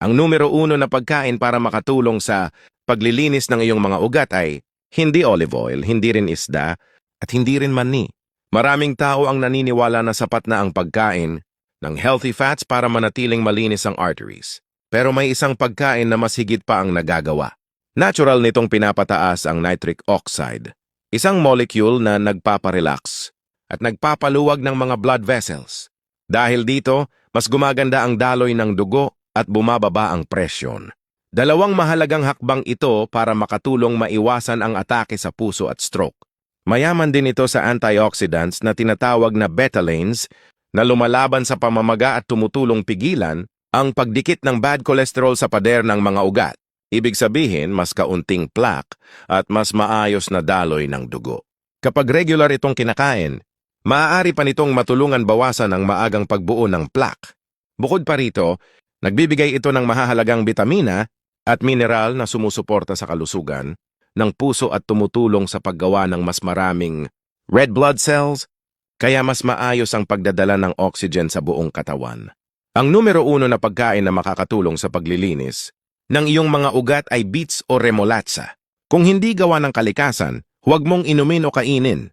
Ang numero uno na pagkain para makatulong sa paglilinis ng iyong mga ugat ay hindi olive oil, hindi rin isda, at hindi rin mani. Maraming tao ang naniniwala na sapat na ang pagkain ng healthy fats para manatiling malinis ang arteries. Pero may isang pagkain na mas higit pa ang nagagawa. Natural nitong pinapataas ang nitric oxide, isang molecule na nagpaparelax at nagpapaluwag ng mga blood vessels. Dahil dito, mas gumaganda ang daloy ng dugo at bumababa ang presyon. Dalawang mahalagang hakbang ito para makatulong maiwasan ang atake sa puso at stroke. Mayaman din ito sa antioxidants na tinatawag na betalains na lumalaban sa pamamaga at tumutulong pigilan ang pagdikit ng bad cholesterol sa pader ng mga ugat. Ibig sabihin, mas kaunting plaque at mas maayos na daloy ng dugo. Kapag regular itong kinakain, maaari pa nitong matulungan bawasan ang maagang pagbuo ng plaque. Bukod pa rito, nagbibigay ito ng mahahalagang bitamina at mineral na sumusuporta sa kalusugan ng puso at tumutulong sa paggawa ng mas maraming red blood cells, kaya mas maayos ang pagdadala ng oxygen sa buong katawan. Ang numero uno na pagkain na makakatulong sa paglilinis ng iyong mga ugat ay beets o remolatsa. Kung hindi gawa ng kalikasan, huwag mong inumin o kainin.